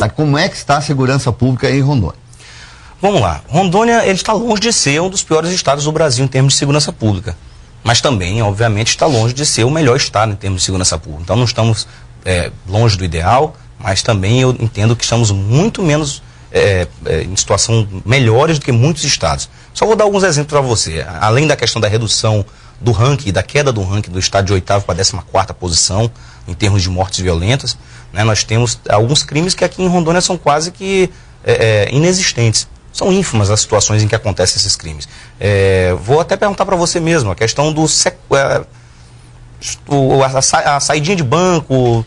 Como é que está a segurança pública em Rondônia? Vamos lá. Rondônia, ele está longe de ser um dos piores estados do Brasil em termos de segurança pública. Mas também, obviamente, está longe de ser o melhor estado em termos de segurança pública. Então não estamos longe do ideal, mas também eu entendo que estamos muito menos em situação melhores do que muitos estados. Só vou dar alguns exemplos para você. Além da questão da redução do ranking, da queda do ranking do estado de 8ª para 14ª posição, em termos de mortes violentas, né, nós temos alguns crimes que aqui em Rondônia são quase que inexistentes. São ínfimas as situações em que acontecem esses crimes. Vou até perguntar para você mesmo, a questão do a saidinha de banco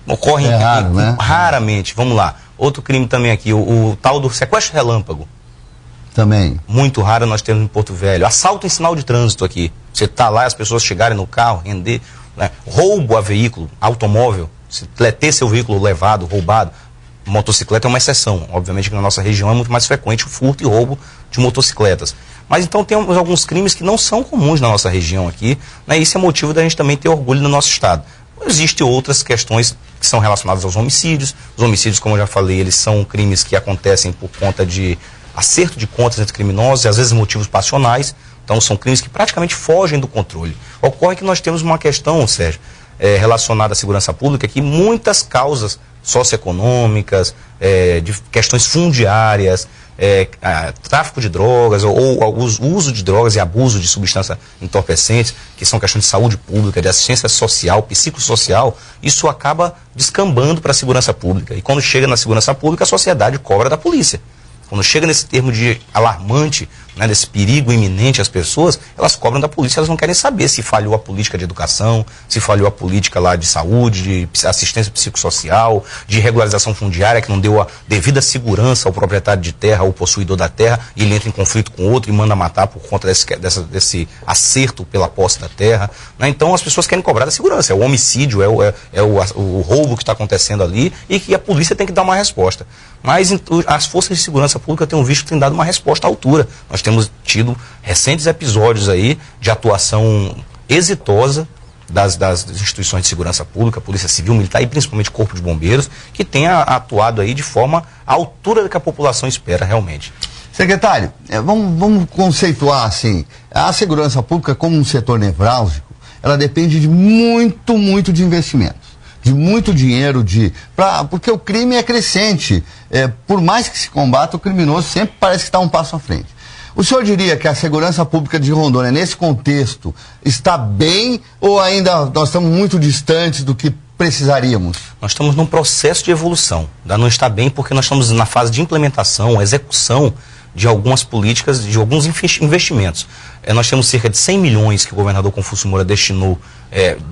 ocorre raro, né? Raramente. Vamos lá. Outro crime também aqui, o tal do sequestro relâmpago. Também. Muito raro nós temos em Porto Velho. Assalto em sinal de trânsito aqui. Você está lá, as pessoas chegarem no carro, render. Né? Roubo a veículo, automóvel. Se ter seu veículo levado, roubado. Motocicleta é uma exceção. Obviamente que na nossa região é muito mais frequente o furto e roubo de motocicletas. Mas então temos alguns crimes que não são comuns na nossa região aqui, né? Isso é motivo da gente também ter orgulho no nosso estado. Existem outras questões que são relacionadas aos homicídios. Os homicídios, como eu já falei, eles são crimes que acontecem por conta de acerto de contas entre criminosos e às vezes motivos passionais. Então são crimes que praticamente fogem do controle. Ocorre que nós temos uma questão, Sérgio, relacionada à segurança pública, que muitas causas socioeconômicas, de questões fundiárias, tráfico de drogas ou uso de drogas e abuso de substâncias entorpecentes, que são questões de saúde pública, de assistência social, psicossocial, isso acaba descambando para a segurança pública. E quando chega na segurança pública, a sociedade cobra da polícia. Quando chega nesse termo de alarmante, né, desse perigo iminente às pessoas, elas cobram da polícia, elas não querem saber se falhou a política de educação, se falhou a política lá de saúde, de assistência psicossocial, de regularização fundiária, que não deu a devida segurança ao proprietário de terra, ao possuidor da terra, e ele entra em conflito com outro e manda matar por conta desse acerto pela posse da terra. Né? Então as pessoas querem cobrar da segurança, é o homicídio, o roubo que está acontecendo ali e que a polícia tem que dar uma resposta. Mas as forças de segurança pública têm visto que têm dado uma resposta à altura. Nós temos tido recentes episódios aí de atuação exitosa das instituições de segurança pública, Polícia Civil, Militar e principalmente Corpo de Bombeiros, que tem atuado aí de forma à altura que a população espera realmente. Secretário, vamos conceituar assim, a segurança pública como um setor nevrálgico, ela depende de muito de investimentos. De muito dinheiro, porque o crime é crescente. Por mais que se combata, o criminoso sempre parece que está um passo à frente. O senhor diria que a segurança pública de Rondônia, nesse contexto, está bem ou ainda nós estamos muito distantes do que precisaríamos? Nós estamos num processo de evolução. Ainda não está bem porque nós estamos na fase de implementação, execução de algumas políticas, de alguns investimentos. Nós temos cerca de 100 milhões que o governador Confúcio Moura destinou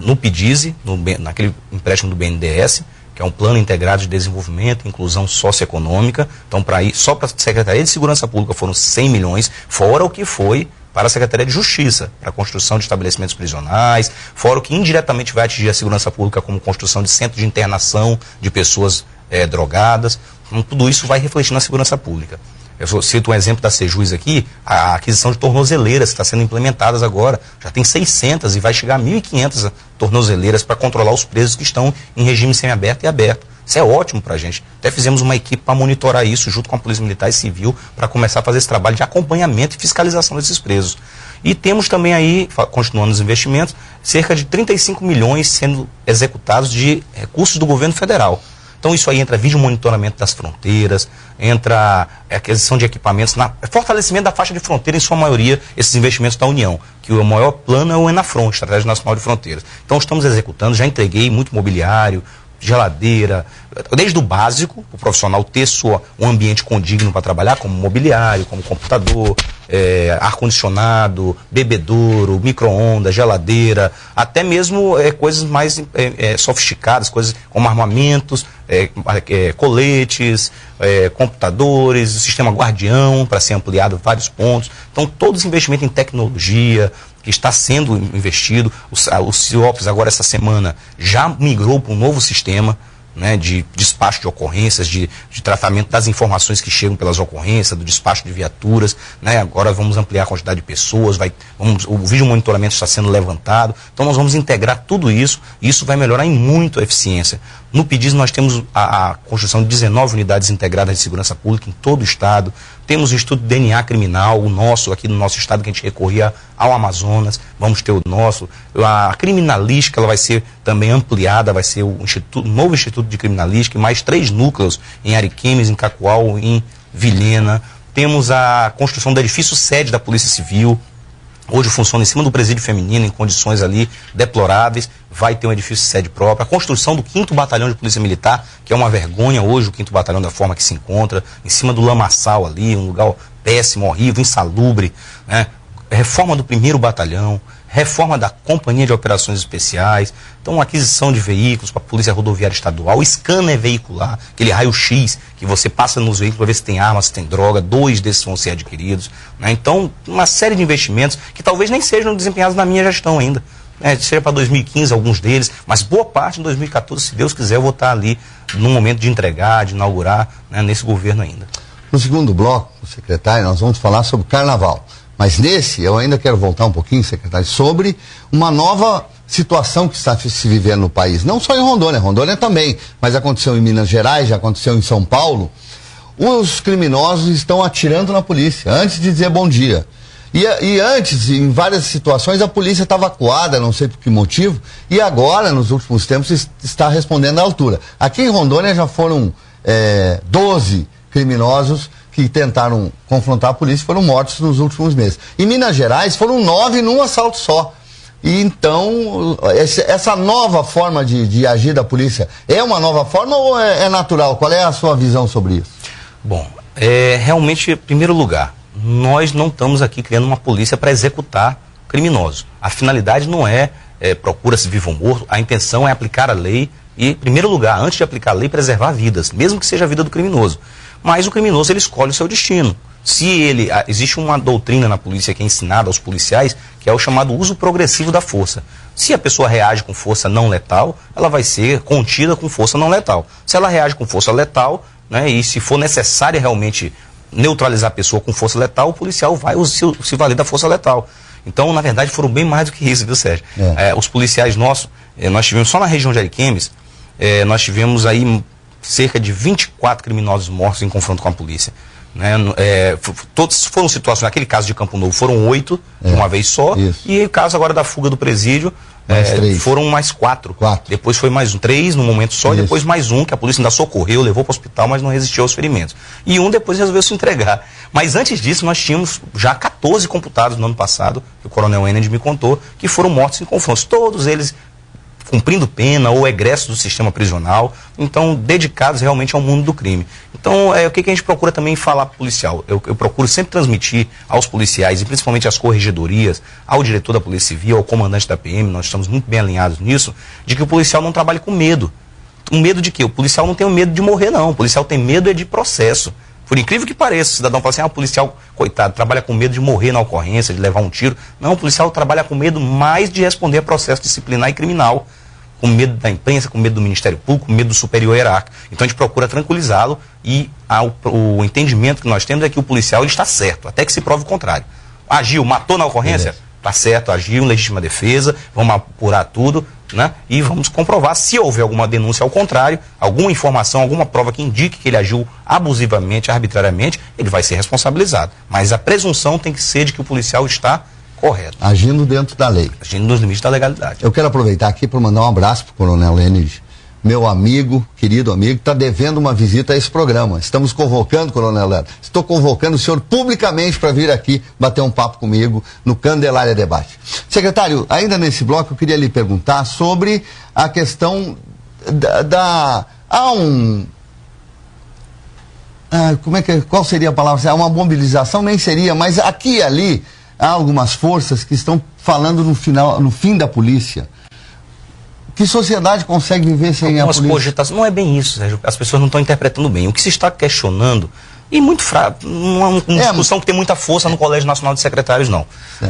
no PIDISE, naquele empréstimo do BNDES, que é um plano integrado de desenvolvimento e inclusão socioeconômica. Então, só para a Secretaria de Segurança Pública foram 100 milhões, fora o que foi para a Secretaria de Justiça, para a construção de estabelecimentos prisionais, fora o que indiretamente vai atingir a segurança pública, como construção de centros de internação de pessoas drogadas. Então, tudo isso vai refletir na segurança pública. Eu cito um exemplo da Sejus aqui, a aquisição de tornozeleiras que está sendo implementadas agora. Já tem 600 e vai chegar a 1.500 tornozeleiras para controlar os presos que estão em regime semiaberto e aberto. Isso é ótimo para a gente. Até fizemos uma equipe para monitorar isso junto com a Polícia Militar e Civil para começar a fazer esse trabalho de acompanhamento e fiscalização desses presos. E temos também aí, continuando os investimentos, cerca de 35 milhões sendo executados de recursos do governo federal. Então isso aí entra vídeo monitoramento das fronteiras, entra aquisição de equipamentos, fortalecimento da faixa de fronteira, em sua maioria, esses investimentos da União, que o maior plano é o ENAFRON, Estratégia Nacional de Fronteiras. Então estamos executando, já entreguei muito mobiliário, geladeira, desde o básico, o profissional ter um ambiente condigno para trabalhar, como mobiliário, como computador, ar-condicionado, bebedouro, micro-ondas, geladeira, até mesmo coisas mais sofisticadas, coisas como armamentos, coletes, computadores, o sistema Guardião para ser ampliado em vários pontos. Então, todo esse investimento em tecnologia que está sendo investido, o CIOPS agora essa semana já migrou para um novo sistema. né, de despacho de ocorrências, de tratamento das informações que chegam pelas ocorrências, do despacho de viaturas, né, agora vamos ampliar a quantidade de pessoas, o vídeo monitoramento está sendo levantado, então nós vamos integrar tudo isso, e isso vai melhorar em muito a eficiência. No PDIS nós temos a construção de 19 unidades integradas de segurança pública em todo o estado, temos o Instituto de DNA Criminal, o nosso, aqui no nosso estado, que a gente recorria ao Amazonas, vamos ter o nosso, a criminalística ela vai ser também ampliada, vai ser o novo Instituto de Criminalística, e mais 3 núcleos em Ariquemes, em Cacoal, em Vilhena. Temos a construção do edifício sede da Polícia Civil, hoje funciona em cima do presídio feminino, em condições ali deploráveis, vai ter um edifício sede próprio. A construção do 5º Batalhão de Polícia Militar, que é uma vergonha hoje, o 5º Batalhão da forma que se encontra, em cima do lamaçal ali, um lugar péssimo, horrível, insalubre, né? Reforma do 1º Batalhão, reforma da Companhia de Operações Especiais, então aquisição de veículos para a Polícia Rodoviária Estadual, scanner veicular, aquele raio-x que você passa nos veículos para ver se tem arma, se tem droga, 2 desses vão ser adquiridos, né? Então, uma série de investimentos que talvez nem sejam desempenhados na minha gestão ainda, né? Seja para 2015 alguns deles, mas boa parte em 2014, se Deus quiser, eu vou estar ali no momento de entregar, de inaugurar, né, nesse governo ainda. No segundo bloco, secretário, nós vamos falar sobre carnaval. Mas nesse, eu ainda quero voltar um pouquinho, secretário, sobre uma nova situação que está se vivendo no país. Não só em Rondônia, Rondônia também, mas aconteceu em Minas Gerais, já aconteceu em São Paulo. Os criminosos estão atirando na polícia, antes de dizer bom dia. E antes, em várias situações, a polícia estava acuada, não sei por que motivo, e agora, nos últimos tempos, está respondendo à altura. Aqui em Rondônia já foram 12 criminosos que tentaram confrontar a polícia, foram mortos nos últimos meses. Em Minas Gerais foram 9 num assalto só. E então, essa nova forma de agir da polícia é uma nova forma ou é natural? Qual é a sua visão sobre isso? Bom, realmente, em primeiro lugar, nós não estamos aqui criando uma polícia para executar criminosos. A finalidade não é procura-se vivo ou morto, a intenção é aplicar a lei e, em primeiro lugar, antes de aplicar a lei, preservar vidas, mesmo que seja a vida do criminoso. Mas o criminoso, ele escolhe o seu destino. Existe uma doutrina na polícia que é ensinada aos policiais, que é o chamado uso progressivo da força. Se a pessoa reage com força não letal, ela vai ser contida com força não letal. Se ela reage com força letal, né, e se for necessário realmente neutralizar a pessoa com força letal, o policial vai se valer da força letal. Então, na verdade, foram bem mais do que isso, viu, Sérgio? Os policiais nossos, nós tivemos só na região de Ariquemes, nós tivemos aí cerca de 24 criminosos mortos em confronto com a polícia. Né? Todos foram situações, naquele caso de Campo Novo foram 8 de uma vez só, isso. E o caso agora da fuga do presídio foram mais 4. Depois foi mais 3 num momento só, e depois mais um que a polícia ainda socorreu, levou para o hospital, mas não resistiu aos ferimentos. E um depois resolveu se entregar. Mas antes disso nós tínhamos já 14 computados no ano passado, que o coronel Ened me contou, que foram mortos em confrontos. Todos eles cumprindo pena ou egresso do sistema prisional, então dedicados realmente ao mundo do crime. Então, o que a gente procura também falar para o policial? Eu procuro sempre transmitir aos policiais, e principalmente às corregedorias, ao diretor da Polícia Civil, ao comandante da PM, nós estamos muito bem alinhados nisso, de que o policial não trabalhe com medo. Um medo de quê? O policial não tem medo de morrer, não. O policial tem medo de processo. Por incrível que pareça, o cidadão fala assim, o policial, coitado, trabalha com medo de morrer na ocorrência, de levar um tiro. Não, o policial trabalha com medo mais de responder a processo disciplinar e criminal. Com medo da imprensa, com medo do Ministério Público, com medo do superior hierárquico. Então a gente procura tranquilizá-lo e o entendimento que nós temos é que o policial ele está certo, até que se prove o contrário. Agiu, matou na ocorrência? Está certo, agiu em legítima defesa, vamos apurar tudo, né? E vamos comprovar se houver alguma denúncia ao contrário, alguma informação, alguma prova que indique que ele agiu abusivamente, arbitrariamente, ele vai ser responsabilizado. Mas a presunção tem que ser de que o policial está correto. Agindo dentro da lei. Agindo nos limites da legalidade. Eu quero aproveitar aqui para mandar um abraço para o coronel Ened, meu amigo, querido amigo, está devendo uma visita a esse programa. Estamos convocando, coronel Ened, estou convocando o senhor publicamente para vir aqui bater um papo comigo no Candelária Debate. Secretário, ainda nesse bloco eu queria lhe perguntar sobre a questão qual seria a palavra? Uma mobilização nem seria, mas aqui e ali há algumas forças que estão falando no fim da polícia. Que sociedade consegue viver sem a polícia? Cogitações. Não é bem isso, Sérgio. As pessoas não estão interpretando bem. O que se está questionando E muito fraco. Não é uma discussão que tem muita força no Colégio Nacional de Secretários, não.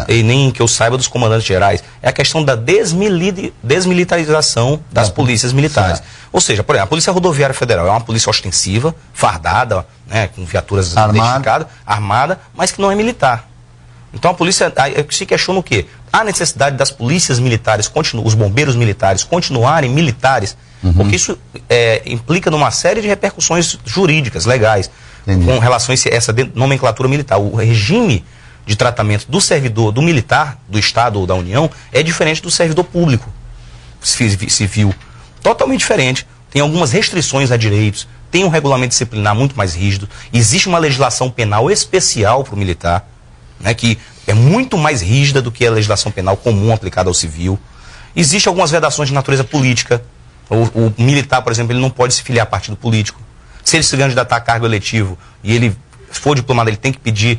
E nem que eu saiba dos comandantes gerais. É a questão da desmilitarização das polícias militares. Ou seja, por exemplo, a Polícia Rodoviária Federal é uma polícia ostensiva, fardada, né, com viaturas identificadas, armada, mas que não é militar. Então a polícia se questiona o quê? A necessidade das polícias militares, os bombeiros militares, continuarem militares, porque isso implica numa série de repercussões jurídicas, legais, com relação a essa nomenclatura militar. O regime de tratamento do servidor, do militar, do Estado ou da União, é diferente do servidor público civil. Totalmente diferente. Tem algumas restrições a direitos, tem um regulamento disciplinar muito mais rígido, existe uma legislação penal especial para o militar, né, que é muito mais rígida do que a legislação penal comum aplicada ao civil. Existem algumas vedações de natureza política. O militar, por exemplo, ele não pode se filiar a partido político. Se ele se candidatar a cargo eletivo e ele for diplomado, ele tem que pedir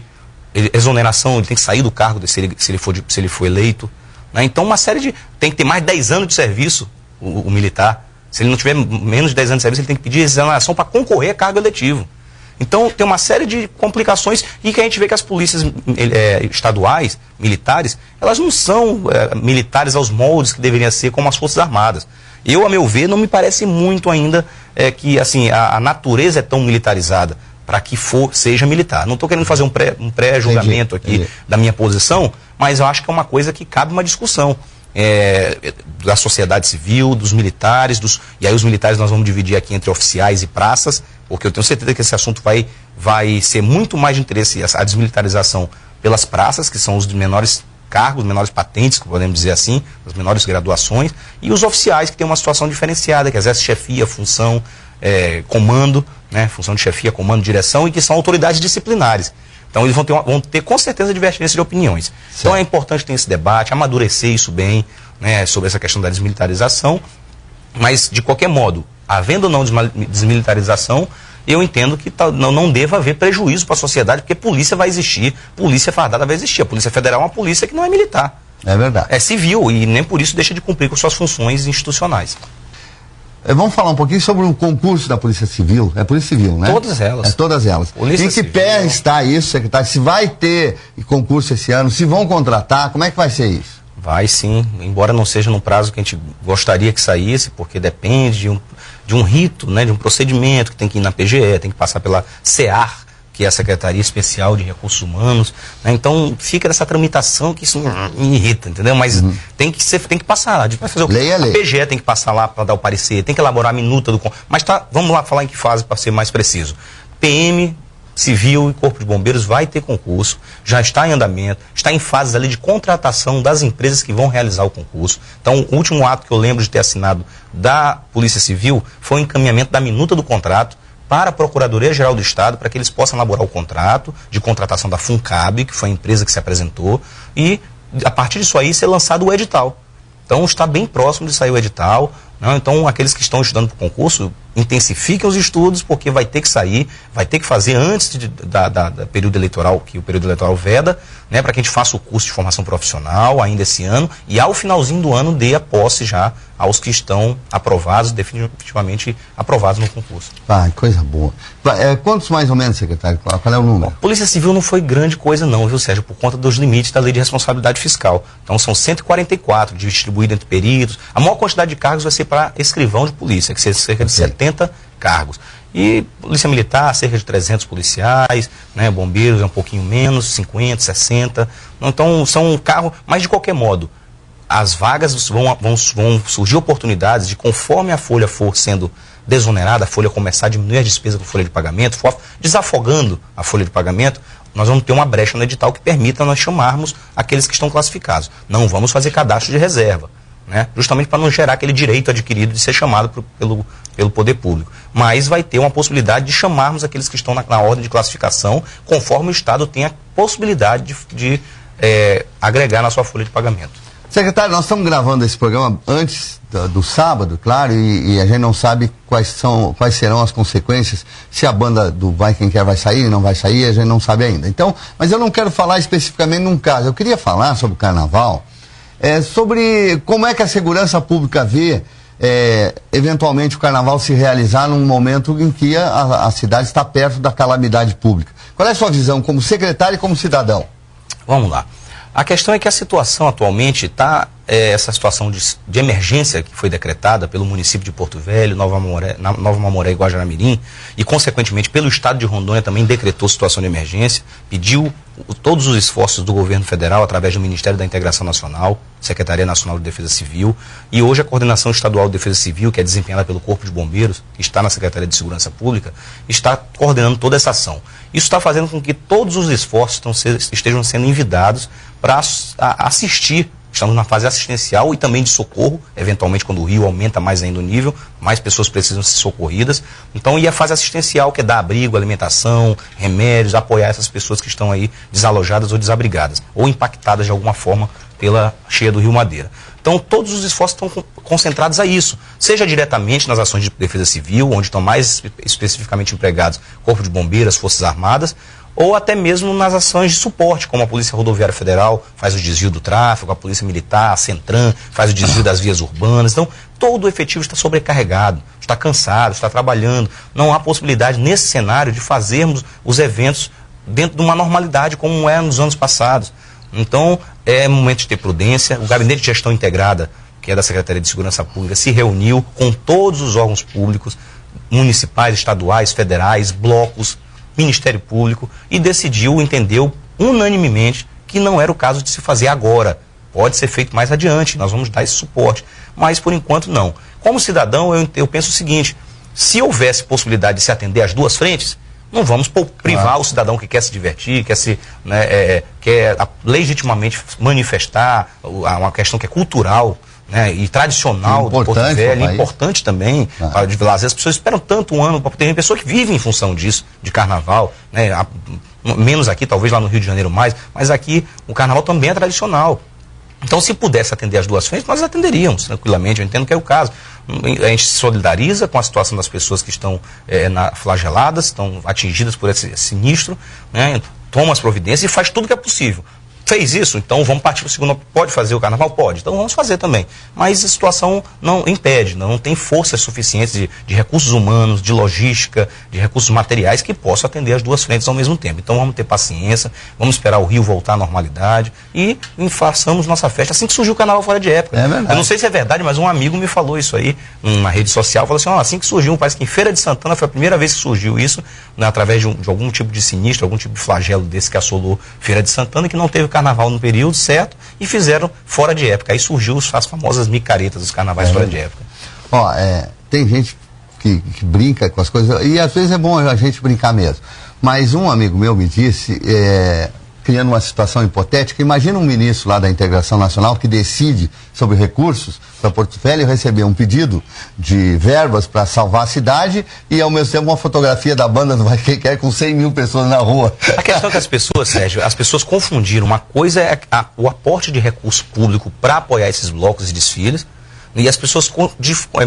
exoneração, ele tem que sair do cargo se ele for eleito. Né? Então, uma série de... Tem que ter mais de 10 anos de serviço, o militar. Se ele não tiver menos de 10 anos de serviço, ele tem que pedir exoneração para concorrer a cargo eletivo. Então, tem uma série de complicações e que a gente vê que as polícias estaduais, militares, elas não são militares aos moldes que deveriam ser como as Forças Armadas. Eu, a meu ver, não me parece muito ainda que assim, a natureza é tão militarizada para que seja militar. Não estou querendo fazer um pré-julgamento aqui da minha posição, mas eu acho que é uma coisa que cabe uma discussão da sociedade civil, dos militares, e aí os militares nós vamos dividir aqui entre oficiais e praças, porque eu tenho certeza que esse assunto vai ser muito mais de interesse, a desmilitarização pelas praças, que são os de menores cargos, menores patentes, que podemos dizer assim, as menores graduações, e os oficiais que têm uma situação diferenciada, que exercem chefia, função, comando, né, função de chefia, comando, direção, e que são autoridades disciplinares. Então eles vão ter com certeza divergência de opiniões. Certo. Então é importante ter esse debate, amadurecer isso bem, né, sobre essa questão da desmilitarização, mas de qualquer modo, havendo ou não desmilitarização, eu entendo que não deva haver prejuízo para a sociedade, porque polícia vai existir, polícia fardada vai existir. A Polícia Federal é uma polícia que não é militar. É verdade. É civil e nem por isso deixa de cumprir com suas funções institucionais. Vamos falar um pouquinho sobre o concurso da Polícia Civil. É Polícia Civil, né? Todas elas. Todas elas. Polícia em que pé está isso, secretário? Se vai ter concurso esse ano? Se vão contratar? Como é que vai ser isso? Vai sim, embora não seja no prazo que a gente gostaria que saísse, porque depende de um rito, né, de um procedimento que tem que ir na PGE, tem que passar pela SEAR, que é a Secretaria Especial de Recursos Humanos, né? Então fica dessa tramitação que isso me irrita, entendeu? Mas tem que passar lá. Vai fazer lei é lei. A PGE tem que passar lá para dar o parecer, tem que elaborar a minuta do... Mas vamos lá falar em que fase para ser mais preciso. PM, Civil e Corpo de Bombeiros vai ter concurso, já está em andamento, está em fases ali de contratação das empresas que vão realizar o concurso. Então, o último ato que eu lembro de ter assinado da Polícia Civil foi o encaminhamento da minuta do contrato para a Procuradoria-Geral do Estado, para que eles possam elaborar o contrato de contratação da FUNCAB, que foi a empresa que se apresentou, e a partir disso aí ser lançado o edital. Então está bem próximo de sair o edital, né? Então aqueles que estão estudando para o concurso, intensifiquem os estudos, porque vai ter que sair, vai ter que fazer antes da período eleitoral, que o período eleitoral veda, né, para que a gente faça o curso de formação profissional ainda esse ano, e ao finalzinho do ano dê a posse já aos que estão aprovados, definitivamente aprovados no concurso. Coisa boa. Quantos mais ou menos, secretário? Qual é o número? Bom, Polícia Civil não foi grande coisa não, viu, Sérgio, por conta dos limites da Lei de Responsabilidade Fiscal. Então são 144 distribuídos entre peritos. A maior quantidade de cargos vai ser para escrivão de polícia, que ser cerca de 70 cargos. E Polícia Militar, cerca de 300 policiais, né, bombeiros é um pouquinho menos, 50, 60. Então são carros, mas de qualquer modo, as vagas vão surgir oportunidades de, conforme a folha for sendo desonerada, a folha começar a diminuir a despesa com folha de pagamento, desafogando a folha de pagamento, nós vamos ter uma brecha no edital que permita nós chamarmos aqueles que estão classificados. Não vamos fazer cadastro de reserva, né? Justamente para não gerar aquele direito adquirido de ser chamado pelo poder público. Mas vai ter uma possibilidade de chamarmos aqueles que estão na ordem de classificação, conforme o Estado tem a possibilidade de agregar na sua folha de pagamento. Secretário, nós estamos gravando esse programa antes do sábado, claro, e a gente não sabe quais serão as consequências, se a banda do Vai Quem Quer vai sair, não vai sair, a gente não sabe ainda. Então, mas eu não quero falar especificamente num caso, eu queria falar sobre o Carnaval, sobre como é que a segurança pública vê eventualmente o carnaval se realizar num momento em que a cidade está perto da calamidade pública. Qual é a sua visão como secretário e como cidadão? Vamos lá. A questão é que a situação atualmente está, essa situação de emergência que foi decretada pelo município de Porto Velho, Nova Mamoré e Guajará-Mirim, e consequentemente pelo estado de Rondônia também decretou situação de emergência, pediu todos os esforços do governo federal através do Ministério da Integração Nacional, Secretaria Nacional de Defesa Civil, e hoje a Coordenação Estadual de Defesa Civil, que é desempenhada pelo Corpo de Bombeiros, que está na Secretaria de Segurança Pública, está coordenando toda essa ação. Isso está fazendo com que todos os esforços estejam sendo envidados para assistir. Estamos na fase assistencial e também de socorro, eventualmente quando o rio aumenta mais ainda o nível, mais pessoas precisam ser socorridas. Então, e a fase assistencial, que é dar abrigo, alimentação, remédios, apoiar essas pessoas que estão aí desalojadas ou desabrigadas, ou impactadas de alguma forma pela cheia do Rio Madeira. Então, todos os esforços estão concentrados a isso, seja diretamente nas ações de defesa civil, onde estão mais especificamente empregados Corpo de Bombeiros, Forças Armadas, ou até mesmo nas ações de suporte, como a Polícia Rodoviária Federal faz o desvio do tráfego, a Polícia Militar, a Centram, faz o desvio das vias urbanas. Então, todo o efetivo está sobrecarregado, está cansado, está trabalhando. Não há possibilidade, nesse cenário, de fazermos os eventos dentro de uma normalidade, como era nos anos passados. Então, é momento de ter prudência. O Gabinete de Gestão Integrada, que é da Secretaria de Segurança Pública, se reuniu com todos os órgãos públicos, municipais, estaduais, federais, blocos, Ministério Público, e decidiu, entendeu unanimemente que não era o caso de se fazer agora. Pode ser feito mais adiante, nós vamos dar esse suporte, mas por enquanto não. Como cidadão, eu penso o seguinte: se houvesse possibilidade de se atender às duas frentes, não vamos privar o cidadão que quer se divertir, quer legitimamente manifestar uma questão que é cultural, e tradicional do Porto Velho, importante também. Às vezes as pessoas esperam tanto um ano para ter pessoa que vive em função disso, de carnaval, menos aqui, talvez lá no Rio de Janeiro mais, mas aqui o carnaval também é tradicional. Então, se pudesse atender as duas frentes, nós atenderíamos tranquilamente. Eu entendo que é o caso. A gente se solidariza com a situação das pessoas que estão flageladas, estão atingidas por esse sinistro, toma as providências e faz tudo que é possível. Fez isso, então vamos partir para o segundo. Pode fazer o carnaval? Pode. Então vamos fazer também. Mas a situação não impede, não tem forças suficientes de recursos humanos, de logística, de recursos materiais que possam atender as duas frentes ao mesmo tempo. Então vamos ter paciência, vamos esperar o Rio voltar à normalidade e façamos nossa festa assim que surgiu o carnaval fora de época. Eu não sei se é verdade, mas um amigo me falou isso aí numa rede social, falou assim: assim que surgiu, parece que em Feira de Santana foi a primeira vez que surgiu isso, através de algum tipo de sinistro, algum tipo de flagelo desse que assolou Feira de Santana, que não teve carnaval no período certo e fizeram fora de época. Aí surgiu as famosas micaretas dos carnavais fora de época. Tem gente que brinca com as coisas, e às vezes é bom a gente brincar mesmo. Mas um amigo meu me disse, criando uma situação hipotética, imagina um ministro lá da Integração Nacional que decide sobre recursos para Porto Velho receber um pedido de verbas para salvar a cidade e ao mesmo tempo uma fotografia da banda do Vai Quem Quer com 100 mil pessoas na rua. A questão é que as pessoas, Sérgio, as pessoas confundiram. Uma coisa é o aporte de recurso público para apoiar esses blocos e desfiles, e as pessoas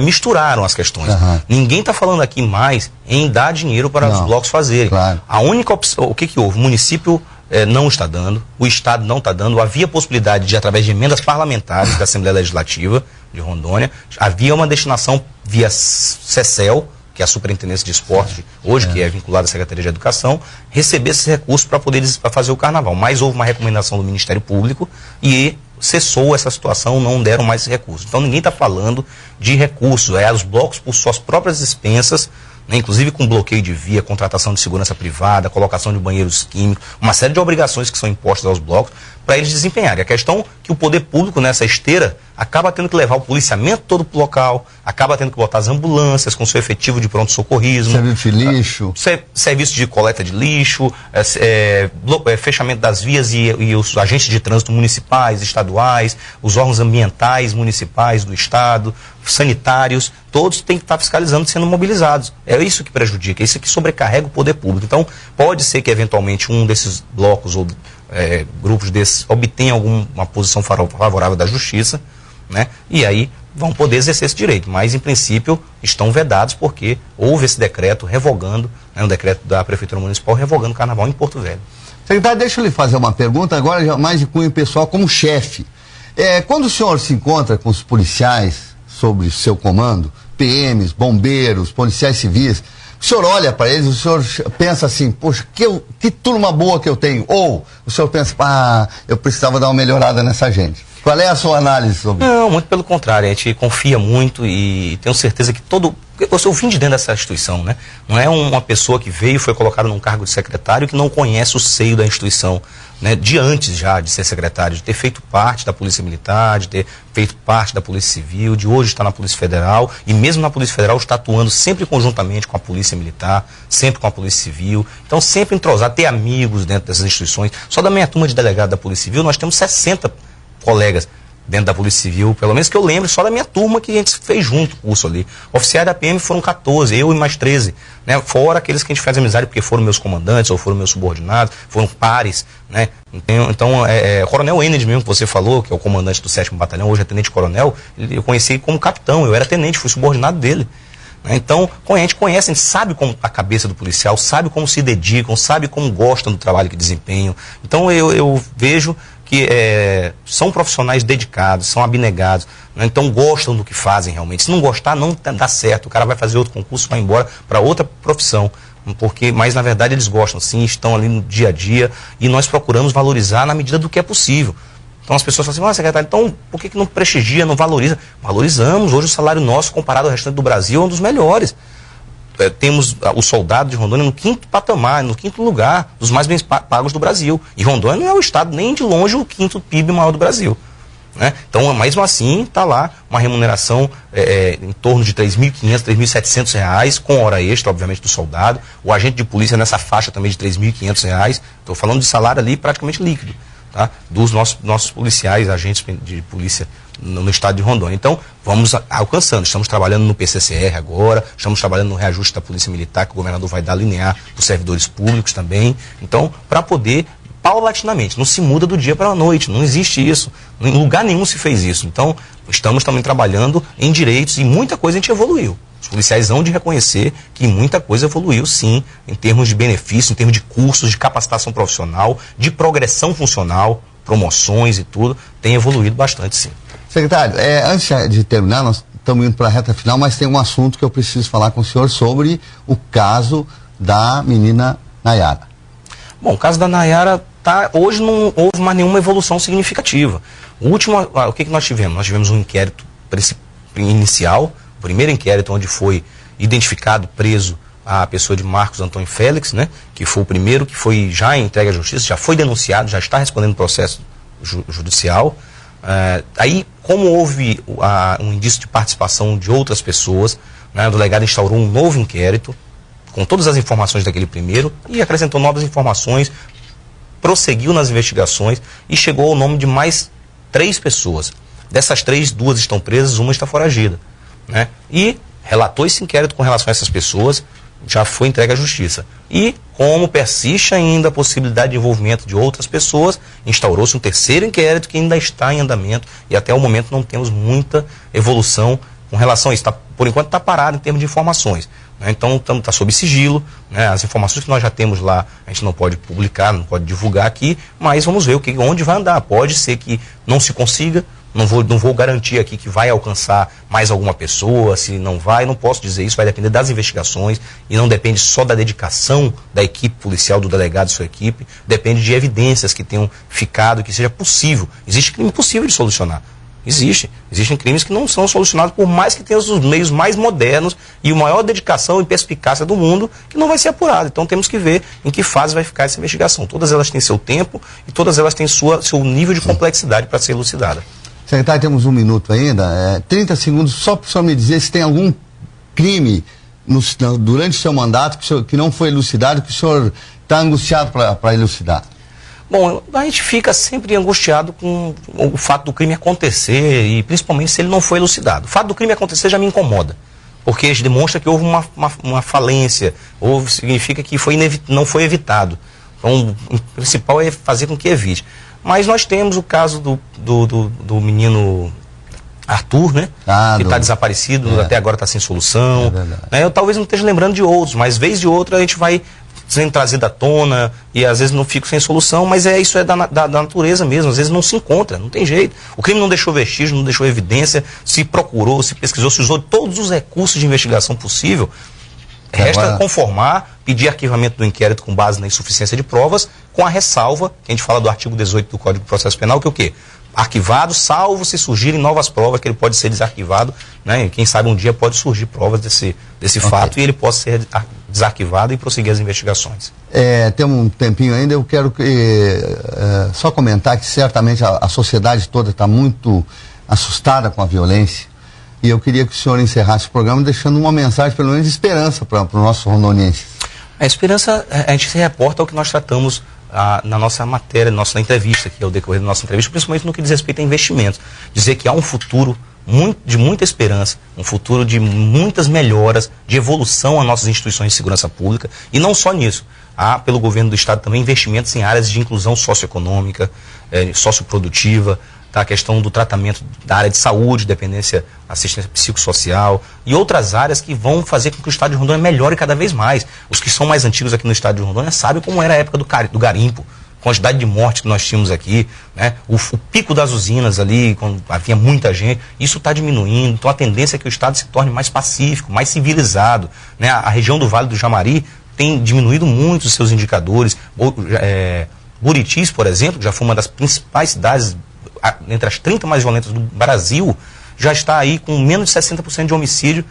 misturaram as questões. Ninguém está falando aqui mais em dar dinheiro para os blocos fazerem. A única opção, o que houve? O município não está dando, o Estado não está dando. Havia possibilidade de, através de emendas parlamentares da Assembleia Legislativa de Rondônia, havia uma destinação via CECEL, que é a Superintendência de Esporte, hoje, que é vinculada à Secretaria de Educação, receber esses recursos para poder fazer o carnaval. Mas houve uma recomendação do Ministério Público e cessou essa situação, não deram mais esse recurso. Então ninguém está falando de recursos, os blocos por suas próprias expensas, inclusive com bloqueio de via, contratação de segurança privada, colocação de banheiros químicos, uma série de obrigações que são impostas aos blocos para eles desempenharem. A questão é que o poder público nessa esteira acaba tendo que levar o policiamento todo para o local, acaba tendo que botar as ambulâncias com seu efetivo de pronto-socorrismo, serviço de lixo, serviço de coleta de lixo, fechamento das vias e os agentes de trânsito municipais, estaduais, os órgãos ambientais municipais do estado, sanitários, todos têm que estar fiscalizando, sendo mobilizados. É isso que prejudica, é isso que sobrecarrega o poder público. Então, pode ser que eventualmente um desses blocos ou grupos desses obtenha alguma posição favorável da justiça, e aí vão poder exercer esse direito, mas em princípio estão vedados porque houve esse decreto revogando, um decreto da Prefeitura Municipal revogando o carnaval em Porto Velho. Secretário, deixa eu lhe fazer uma pergunta agora, mais de cunho pessoal, como chefe. Quando o senhor se encontra com os policiais, sobre seu comando, PMs, bombeiros, policiais civis, o senhor olha para eles, o senhor pensa assim, poxa, que turma boa que eu tenho, ou o senhor pensa, eu precisava dar uma melhorada nessa gente. Qual é a sua análise sobre isso? Não, muito pelo contrário, a gente confia muito e tenho certeza que eu vim de dentro dessa instituição, né? Não é uma pessoa que veio e foi colocada num cargo de secretário que não conhece o seio da instituição, né? De antes já de ser secretário, de ter feito parte da Polícia Militar, de ter feito parte da Polícia Civil, de hoje estar na Polícia Federal e mesmo na Polícia Federal está atuando sempre conjuntamente com a Polícia Militar, sempre com a Polícia Civil, então sempre entrosar, ter amigos dentro dessas instituições. Só da minha turma de delegado da Polícia Civil nós temos 60 colegas dentro da Polícia Civil, pelo menos que eu lembro, só da minha turma que a gente fez junto o curso ali. Oficiais da PM foram 14, eu e mais 13, né? Fora aqueles que a gente fez amizade porque foram meus comandantes ou foram meus subordinados, foram pares, né? Então, o Coronel Ened mesmo que você falou, que é o comandante do 7º Batalhão, hoje é tenente-coronel, eu conheci como capitão, eu era tenente, fui subordinado dele. Então, a gente conhece, a gente sabe como a cabeça do policial, sabe como se dedicam, sabe como gostam do trabalho que desempenham. Então, eu vejo que são profissionais dedicados, são abnegados, né? Então gostam do que fazem realmente. Se não gostar, não dá certo. O cara vai fazer outro concurso, vai embora para outra profissão. Mas na verdade eles gostam sim, estão ali no dia a dia e nós procuramos valorizar na medida do que é possível. Então as pessoas falam assim, secretário, então por que não prestigia, não valoriza? Valorizamos. Hoje o salário nosso, comparado ao restante do Brasil, é um dos melhores. Temos o soldado de Rondônia no 5º patamar, no 5º lugar dos mais bem pagos do Brasil. E Rondônia não é o estado nem de longe o 5º PIB maior do Brasil, né? Então, mesmo assim, está lá uma remuneração em torno de R$ 3.500, R$ 3.700, com hora extra, obviamente, do soldado. O agente de polícia nessa faixa também de R$ 3.500. Estou falando de salário ali praticamente líquido, tá? Dos nossos policiais, agentes de polícia no estado de Rondônia. Então, vamos alcançando. Estamos trabalhando no PCCR agora, estamos trabalhando no reajuste da Polícia Militar, que o governador vai dar linear para os servidores públicos também. Então, para poder, paulatinamente, não se muda do dia para a noite, não existe isso. Em lugar nenhum se fez isso. Então, estamos também trabalhando em direitos e muita coisa a gente evoluiu. Os policiais hão de reconhecer que muita coisa evoluiu, sim, em termos de benefício, em termos de cursos, de capacitação profissional, de progressão funcional, promoções e tudo, tem evoluído bastante, sim. Secretário, antes de terminar, nós estamos indo para a reta final, mas tem um assunto que eu preciso falar com o senhor sobre o caso da menina Nayara. Bom, o caso da Nayara, hoje não houve mais nenhuma evolução significativa. O que nós tivemos? Nós tivemos um inquérito inicial, o primeiro inquérito onde foi identificado, preso a pessoa de Marcos Antônio Félix, né, que foi o primeiro que foi já entregue à justiça, já foi denunciado, já está respondendo processo judicial. Aí, como houve um indício de participação de outras pessoas, né, o delegado instaurou um novo inquérito, com todas as informações daquele primeiro, e acrescentou novas informações, prosseguiu nas investigações e chegou ao nome de mais 3 pessoas. Dessas 3, 2 estão presas, uma está foragida, né? E relatou esse inquérito com relação a essas pessoas, já foi entregue à justiça. E, como persiste ainda a possibilidade de envolvimento de outras pessoas, instaurou-se um terceiro inquérito que ainda está em andamento e até o momento não temos muita evolução com relação a isso. Por enquanto está parado em termos de informações, né? Então está sob sigilo, né? As informações que nós já temos lá a gente não pode publicar, não pode divulgar aqui, mas vamos ver onde vai andar. Pode ser que não se consiga. Não vou garantir aqui que vai alcançar mais alguma pessoa, se não vai, não posso dizer isso, vai depender das investigações e não depende só da dedicação da equipe policial, do delegado e sua equipe, depende de evidências que tenham ficado, que seja possível. Existe crime possível de solucionar. Existem crimes que não são solucionados por mais que tenham os meios mais modernos e a maior dedicação e perspicácia do mundo, que não vai ser apurado. Então temos que ver em que fase vai ficar essa investigação. Todas elas têm seu tempo e todas elas têm seu nível de complexidade para ser elucidada. Secretário, temos 1 minuto ainda, 30 segundos só para o senhor me dizer se tem algum crime durante o seu mandato que não foi elucidado, que o senhor está angustiado para elucidar. Bom, a gente fica sempre angustiado com o fato do crime acontecer e principalmente se ele não foi elucidado. O fato do crime acontecer já me incomoda, porque demonstra que houve uma falência, significa que não foi evitado. Então, o principal é fazer com que evite. Mas nós temos o caso do menino Arthur, né? Que está desaparecido, até agora está sem solução. Eu talvez não esteja lembrando de outros, mas vez de outra a gente vai sendo trazida à tona e às vezes não fico sem solução, mas isso é da natureza mesmo, às vezes não se encontra, não tem jeito. O crime não deixou vestígio, não deixou evidência, se procurou, se pesquisou, se usou todos os recursos de investigação possível. Resta conformar, pedir arquivamento do inquérito com base na insuficiência de provas, com a ressalva, que a gente fala do artigo 18 do Código de Processo Penal, que é o quê? Arquivado, salvo se surgirem novas provas, que ele pode ser desarquivado, né? E quem sabe um dia pode surgir provas desse fato e ele pode ser desarquivado e prosseguir as investigações. Tem um tempinho ainda, eu quero só comentar que certamente a sociedade toda está muito assustada com a violência. E eu queria que o senhor encerrasse o programa deixando uma mensagem, pelo menos de esperança, para os nossos rondonienses. A esperança, a gente se reporta ao que nós tratamos na nossa matéria, na nossa entrevista, que é o decorrer da nossa entrevista, principalmente no que diz respeito a investimentos. Dizer que há um futuro de muita esperança, um futuro de muitas melhoras, de evolução às nossas instituições de segurança pública. E não só nisso. Há, pelo governo do Estado, também investimentos em áreas de inclusão socioeconômica, socioprodutiva, a questão do tratamento da área de saúde, dependência, assistência psicossocial e outras áreas que vão fazer com que o estado de Rondônia melhore cada vez mais. Os que são mais antigos aqui no estado de Rondônia sabem como era a época do garimpo, quantidade de mortes que nós tínhamos aqui, né? O pico das usinas ali, quando havia muita gente, isso está diminuindo. Então a tendência é que o estado se torne mais pacífico, mais civilizado, né? A região do Vale do Jamari tem diminuído muito os seus indicadores. Buritis, por exemplo, que já foi uma das principais cidades entre as 30 mais violentas do Brasil, já está aí com menos de 60% de homicídio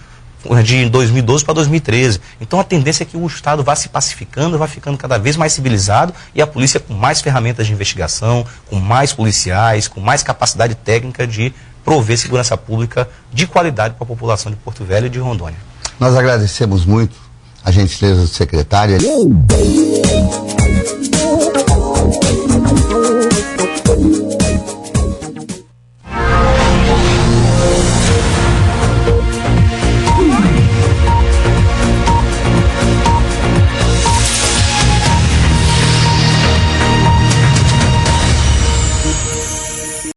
de 2012 para 2013. Então a tendência é que o Estado vá se pacificando, vá ficando cada vez mais civilizado e a polícia com mais ferramentas de investigação, com mais policiais, com mais capacidade técnica de prover segurança pública de qualidade para a população de Porto Velho e de Rondônia. Nós agradecemos muito a gentileza do secretário.